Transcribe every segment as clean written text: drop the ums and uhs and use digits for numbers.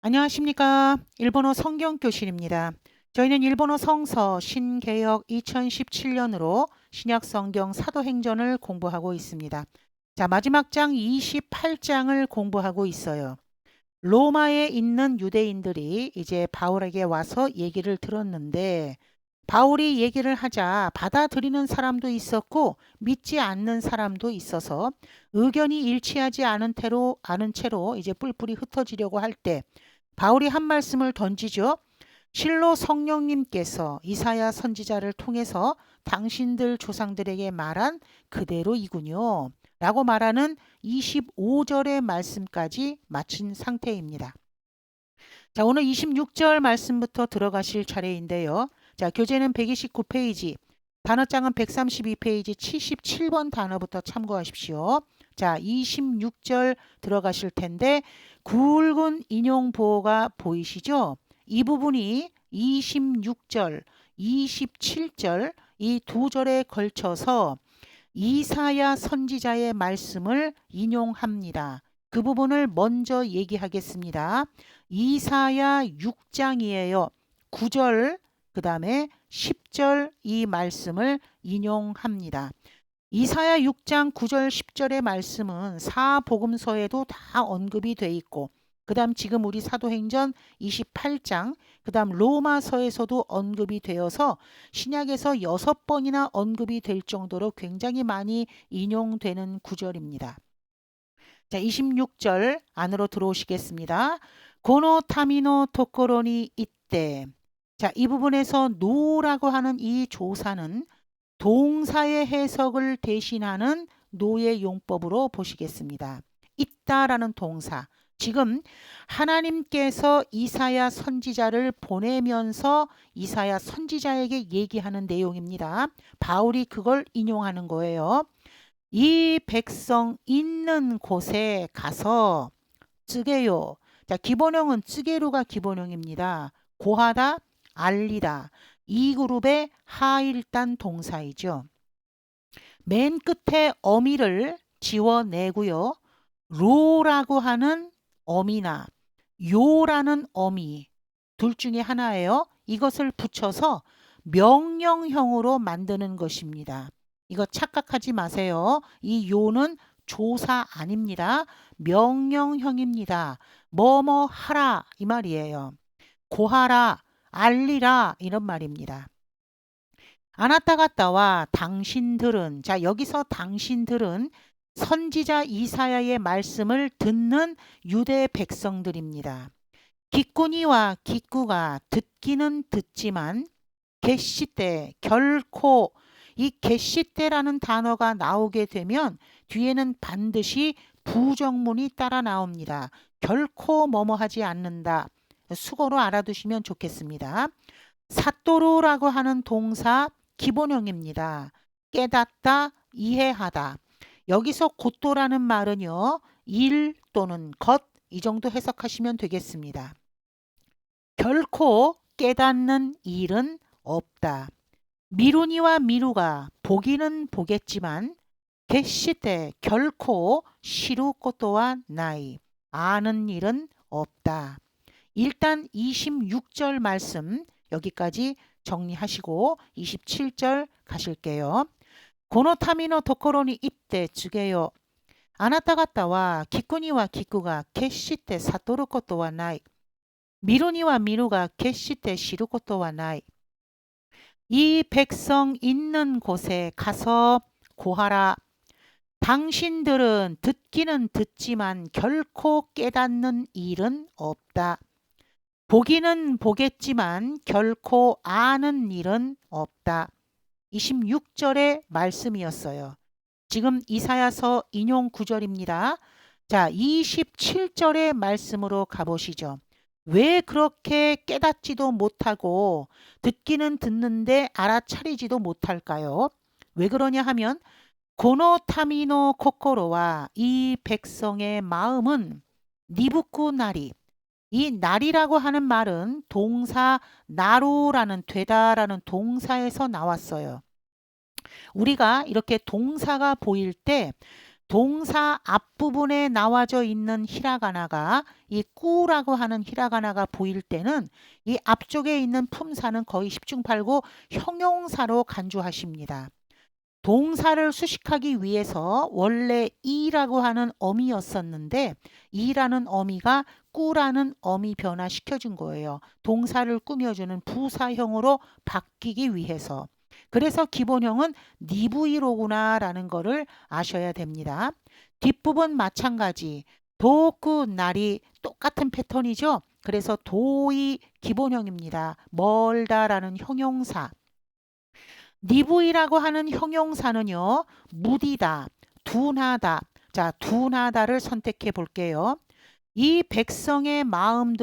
안녕하십니까. 일본어 성경교실입니다. 저희는 일본어 성서 신개역 2017년으로 신약성경 사도행전을 공부하고 있습니다. 자, 마지막 장 28장을 공부하고 있어요. 로마에 있는 유대인들이 이제 바울에게 와서 얘기를 들었는데 바울이 얘기를 하자 받아들이는 사람도 있었고 믿지 않는 사람도 있어서 의견이 일치하지 않은 채로 이제 뿔뿔이 흩어지려고 할 때 바울이 한 말씀을 던지죠. 실로 성령님께서 이사야 선지자를 통해서 당신들 조상들에게 말한 그대로이군요. 라고 말하는 25절의 말씀까지 마친 상태입니다. 자, 오늘 26절 말씀부터 들어가실 차례인데요. 자, 교재는 129페이지, 단어장은 132페이지 77번 단어부터 참고하십시오. 자, 26절 들어가실 텐데 굵은 인용 보호가 보이시죠? 이 부분이 26절, 27절 이 두 절에 걸쳐서 이사야 선지자의 말씀을 인용합니다. 그 부분을 먼저 얘기하겠습니다. 이사야 6장이에요. 9절, 그 다음에 10절 이 말씀을 인용합니다. 이사야 6장 9절 10절의 말씀은 사복음서에도 다 언급이 돼 있고 그 다음 지금 우리 사도행전 28장 그 다음 로마서에서도 언급이 되어서 신약에서 6번이나 언급이 될 정도로 굉장히 많이 인용되는 구절입니다. 자, 26절 안으로 들어오시겠습니다. 고노 타미노 토코로니 이때. 자, 이 부분에서 노라고 하는 이 조사는 동사의 해석을 대신하는 노의 용법으로 보시겠습니다. 있다라는 동사. 지금 하나님께서 이사야 선지자를 보내면서 이사야 선지자에게 얘기하는 내용입니다. 바울이 그걸 인용하는 거예요. 이 백성 있는 곳에 가서 쯔게요. 자, 기본형은 쯔게루가 기본형입니다. 고하다, 알리다. 이 그룹의 하일단 동사이죠. 맨 끝에 어미를 지워내고요. 로라고 하는 어미나 요라는 어미 둘 중에 하나예요. 이것을 붙여서 명령형으로 만드는 것입니다. 이거 착각하지 마세요. 이 요는 조사 아닙니다. 명령형입니다. 뭐뭐 하라 이 말이에요. 고하라, 알리라 이런 말입니다. 아나타가타와 당신들은 자 여기서 당신들은 선지자 이사야의 말씀을 듣는 유대 백성들입니다. 기꾸니와 기꾸가 듣기는 듣지만 게시때 결코 이 게시때라는 단어가 나오게 되면 뒤에는 반드시 부정문이 따라 나옵니다. 결코 뭐뭐 하지 않는다. 수고로 알아두시면 좋겠습니다. 사또로라고 하는 동사 기본형입니다. 깨닫다, 이해하다. 여기서 곧도라는 말은요. 일 또는 것 이 정도 해석하시면 되겠습니다. 결코 깨닫는 일은 없다. 미루니와 미루가 보기는 보겠지만 게시때 결코 시루 것도와 나이 아는 일은 없다. 일단 26절 말씀 여기까지 정리하시고 27절 가실게요. 고노타미노 도코로니 입대 주게요. 아나타가타와 기꾸니와 기꾸가 게시때 사토루 것도와 나이 미루니와 미루가 게시때 시루 것도와 나이 이 백성 있는 곳에 가서 고하라. 당신들은 듣기는 듣지만 결코 깨닫는 일은 없다. 보기는 보겠지만 결코 아는 일은 없다. 26절의 말씀이었어요. 지금 이사야서 인용 구절입니다. 자, 27절의 말씀으로 가보시죠. 왜 그렇게 깨닫지도 못하고 듣기는 듣는데 알아차리지도 못할까요? 왜 그러냐 하면 고노타미노 코코로와 이 백성의 마음은 니부쿠 나리 이 날이라고 하는 말은 동사 나로라는 되다라는 동사에서 나왔어요. 우리가 이렇게 동사가 보일 때 동사 앞부분에 나와져 있는 히라가나가 이 꾸라고 하는 히라가나가 보일 때는 이 앞쪽에 있는 품사는 거의 10중8구 형용사로 간주하십니다. 동사를 수식하기 위해서 원래 이라고 하는 어미였었는데 이라는 어미가 꾸라는 어미 변화시켜준 거예요. 동사를 꾸며주는 부사형으로 바뀌기 위해서. 그래서 기본형은 니브이로구나 라는 거를 아셔야 됩니다. 뒷부분 마찬가지. 도쿠 날이 똑같은 패턴이죠. 그래서 도이 기본형입니다. 멀다라는 형용사. 니브이라고 하는 형용사는요. 무디다, 둔하다. 자, 둔하다를 선택해 볼게요. 이 백성의 마음은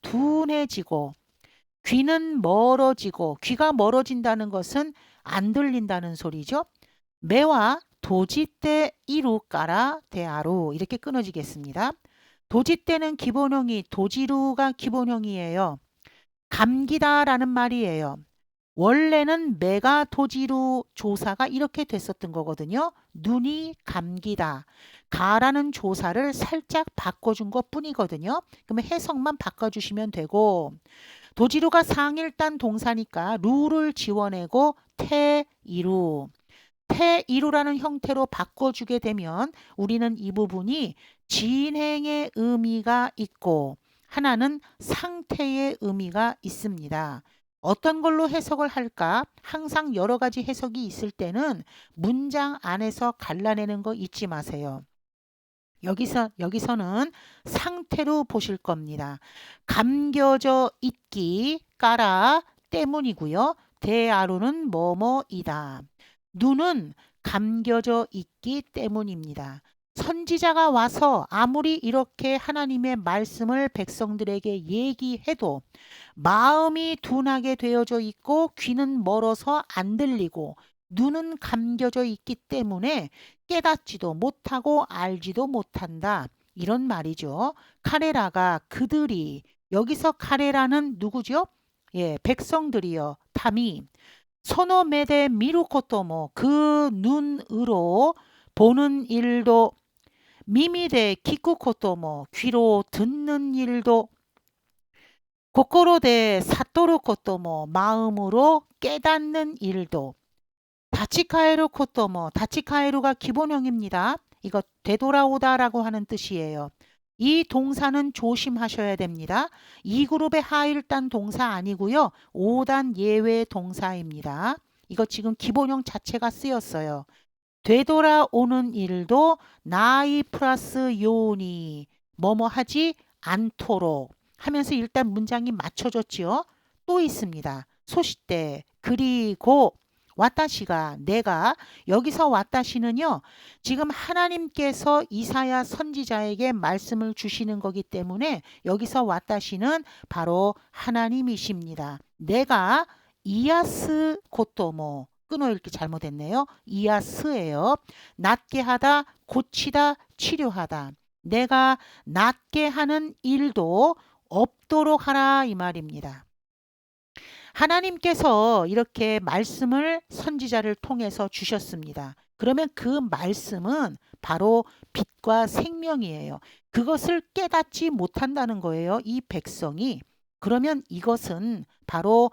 둔해지고 귀는 멀어지고 귀가 멀어진다는 것은 안 들린다는 소리죠. 매와 도지때 이루까라 대하루 이렇게 끊어지겠습니다. 도지때는 기본형이 도지루가 기본형이에요. 감기다라는 말이에요. 원래는 매가 도지루 조사가 이렇게 됐었던 거거든요. 눈이 감기다. 가라는 조사를 살짝 바꿔준 것 뿐이거든요. 그러면 해석만 바꿔주시면 되고 도지루가 상일단 동사니까 루를 지워내고 태이루. 태이루라는 형태로 바꿔주게 되면 우리는 이 부분이 진행의 의미가 있고 하나는 상태의 의미가 있습니다. 어떤 걸로 해석을 할까? 항상 여러 가지 해석이 있을 때는 문장 안에서 갈라내는 거 잊지 마세요. 여기서는 상태로 보실 겁니다. 감겨져 있기 까라 때문이고요. 대아루는 뭐뭐이다. 눈은 감겨져 있기 때문입니다. 선지자가 와서 아무리 이렇게 하나님의 말씀을 백성들에게 얘기해도 마음이 둔하게 되어져 있고 귀는 멀어서 안 들리고 눈은 감겨져 있기 때문에 깨닫지도 못하고 알지도 못한다. 이런 말이죠. 카레라가 그들이 여기서 카레라는 누구죠? 예, 백성들이요. 타미 소노메데 미루코토모 그 눈으로 보는 일도 미미데 키쿠코토모 귀로 듣는 일도 고코로데 사토루코토모 마음으로 깨닫는 일도 다치카에루 코토모 다치카에루가 기본형입니다. 이거 되돌아오다라고 하는 뜻이에요. 이 동사는 조심하셔야 됩니다. 이 그룹의 하일단 동사 아니고요. 5단 예외 동사입니다. 이거 지금 기본형 자체가 쓰였어요. 되돌아오는 일도 나이 플러스 요니 뭐뭐 하지 않도록 하면서 일단 문장이 맞춰졌지요. 또 있습니다. 소시대 그리고 와타시가 내가 여기서 와타시는요. 지금 하나님께서 이사야 선지자에게 말씀을 주시는 거기 때문에 여기서 와타시는 바로 하나님이십니다. 내가 이야스 고토모 끊어 읽기 잘못했네요. 이야스예요. 낫게 하다, 고치다, 치료하다. 내가 낫게 하는 일도 없도록 하라 이 말입니다. 하나님께서 이렇게 말씀을 선지자를 통해서 주셨습니다. 그러면 그 말씀은 바로 빛과 생명이에요. 그것을 깨닫지 못한다는 거예요. 이 백성이. 그러면 이것은 바로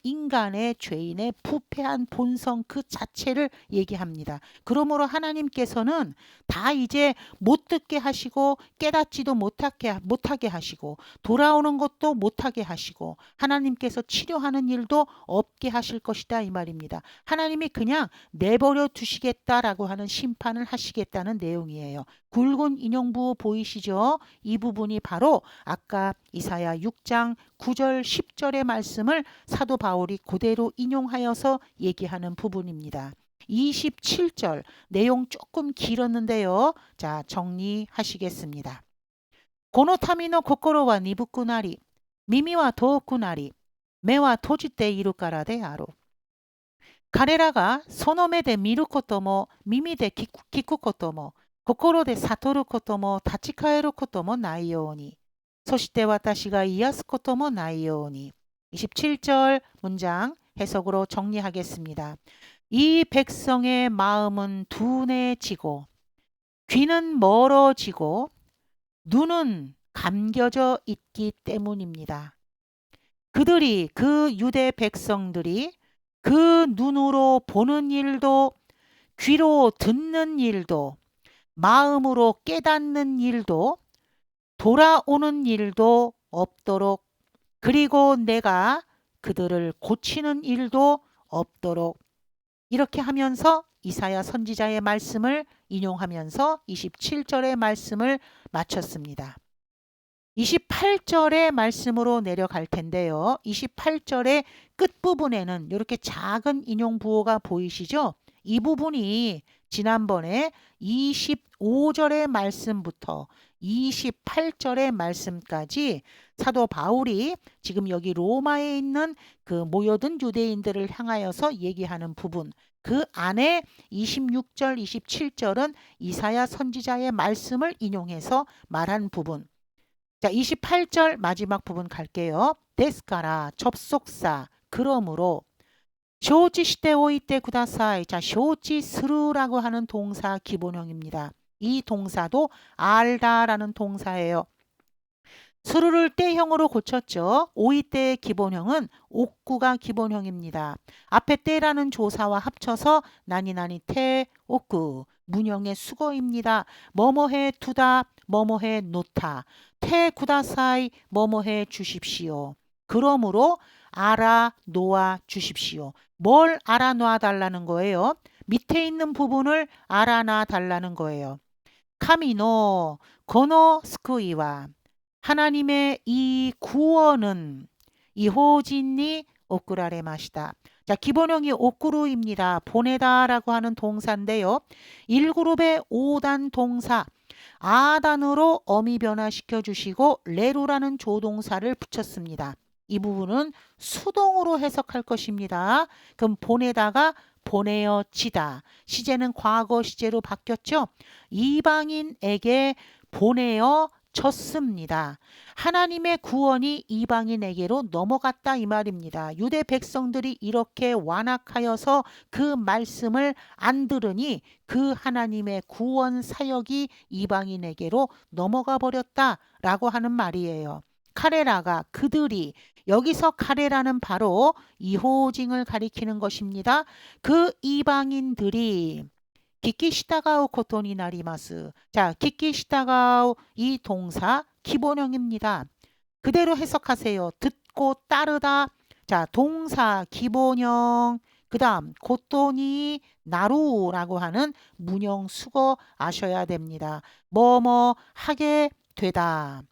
인간의 죄인의 부패한 본성 그 자체를 얘기합니다. 그러므로 하나님께서는 다 이제 못 듣게 하시고 깨닫지도 못하게 하시고 돌아오는 것도 못하게 하시고 하나님께서 치료하는 일도 없게 하실 것이다 이 말입니다. 하나님이 그냥 내버려 두시겠다라고 하는 심판을 하시겠다는 내용이에요. 굵은 인용부 보이시죠? 이 부분이 바로 아까 이사야 6장 9절 10절의 말씀을 사도 바울이 그대로 인용하여서 얘기하는 부분입니다. 27절 내용 조금 길었는데요. 자, 정리하시겠습니다. 고노타미노 코코로와 니부쿠나리 미미와 도쿠나리 매와 토지때 이루까라데 아로彼らがその目で見ることも耳で聞くことも心で悟ることも立ち返ることもないようにそして私が癒すこともないように 27절 문장 해석으로 정리하겠습니다. 이 백성의 마음은 둔해지고 귀는 멀어지고 눈은 감겨져 있기 때문입니다. 그들이 그 유대 백성들이 그 눈으로 보는 일도 귀로 듣는 일도 마음으로 깨닫는 일도 돌아오는 일도 없도록 그리고 내가 그들을 고치는 일도 없도록 이렇게 하면서 이사야 선지자의 말씀을 인용하면서 27절의 말씀을 마쳤습니다. 28절의 말씀으로 내려갈 텐데요. 28절의 끝부분에는 이렇게 작은 인용 부호가 보이시죠? 이 부분이 지난번에 25절의 말씀부터 28절의 말씀까지 사도 바울이 지금 여기 로마에 있는 그 모여든 유대인들을 향하여서 얘기하는 부분, 그 안에 26절, 27절은 이사야 선지자의 말씀을 인용해서 말한 부분. 자, 28절 마지막 부분 갈게요. 데스카라 접속사 그러므로 쇼지시테 오이테 구다사이. 자, 쇼지스루라고 하는 동사 기본형입니다. 이 동사도 알다라는 동사예요. 스루를 때형으로 고쳤죠. 오이때의 기본형은 옥구가 기본형입니다. 앞에 때라는 조사와 합쳐서 나니나니 태 옥구 문형의 수거입니다. 뭐뭐해 두다 뭐뭐해 놓다 태 구다사이 뭐뭐해 주십시오. 그러므로 알아 놓아 주십시오. 뭘 알아 놓아 달라는 거예요? 밑에 있는 부분을 알아놔 달라는 거예요. 카미노 고노 스쿠이와 하나님의 이 구원은 이호진니 오꾸라레마시다. 자, 기본형이 오꾸루입니다. 보내다라고 하는 동사인데요. 1그룹의 5단 동사 아단으로 어미 변화시켜 주시고 레루라는 조동사를 붙였습니다. 이 부분은 수동으로 해석할 것입니다. 그럼 보내다가 보내어지다. 시제는 과거 시제로 바뀌었죠. 이방인에게 보내어 졌습니다. 하나님의 구원이 이방인에게로 넘어갔다 이 말입니다. 유대 백성들이 이렇게 완악하여서 그 말씀을 안 들으니 그 하나님의 구원 사역이 이방인에게로 넘어가 버렸다라고 하는 말이에요. 카레라가 그들이 여기서 카레라는 바로 이호징을 가리키는 것입니다. 그 이방인들이 기키시다가오 코토니 나리마스. 자, 기키시다가오 이 동사 기본형입니다. 그대로 해석하세요. 듣고 따르다. 자, 동사 기본형. 그 다음 코토니 나루라고 하는 문형 수거 아셔야 됩니다. 뭐뭐 하게 되다.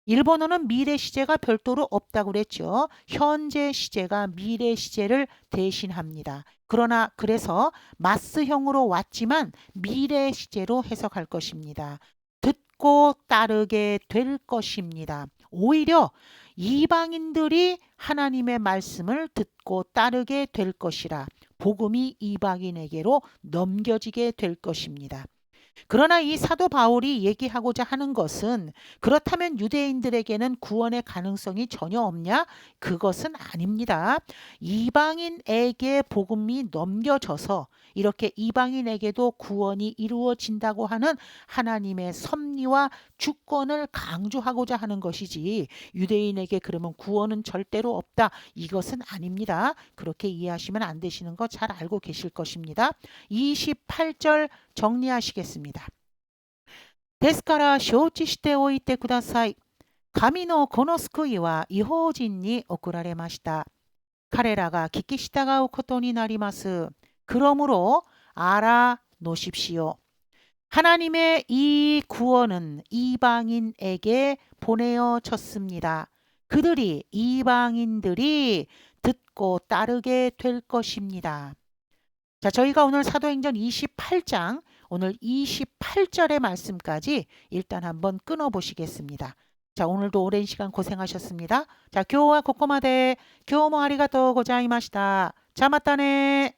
일본어는 미래 시제가 별도로 없다고 그랬죠. 현재 시제가 미래 시제를 대신합니다. 그러나 그래서 마스형으로 왔지만 미래 시제로 해석할 것입니다. 듣고 따르게 될 것입니다. 오히려 이방인들이 하나님의 말씀을 듣고 따르게 될 것이라 복음이 이방인에게로 넘겨지게 될 것입니다. 그러나 이 사도 바울이 얘기하고자 하는 것은 그렇다면 유대인들에게는 구원의 가능성이 전혀 없냐? 그것은 아닙니다. 이방인에게 복음이 넘겨져서 이렇게 이방인에게도 구원이 이루어진다고 하는 하나님의 섭리와 주권을 강조하고자 하는 것이지 유대인에게 그러면 구원은 절대로 없다. 이것은 아닙니다. 그렇게 이해하시면 안 되시는 거 잘 알고 계실 것입니다. 28절 정리하시겠습니다. ですから承知しておいてください。神のこの救いは異邦人に送られました。彼らが聞き従うことになります。그러므로 알아 놓으십시오. 하나님의 이 구원은 이방인에게 보내어졌습니다. 그들이 이방인들이 듣고 따르게 될 것입니다. 자, 저희가 오늘 사도행전 28장 오늘 28절의 말씀까지 일단 한번 끊어보시겠습니다. 자, 오늘도 오랜 시간 고생하셨습니다. 자, 교와 고코마데 교모 아리가또 고자이마시다. 자, 맞다네.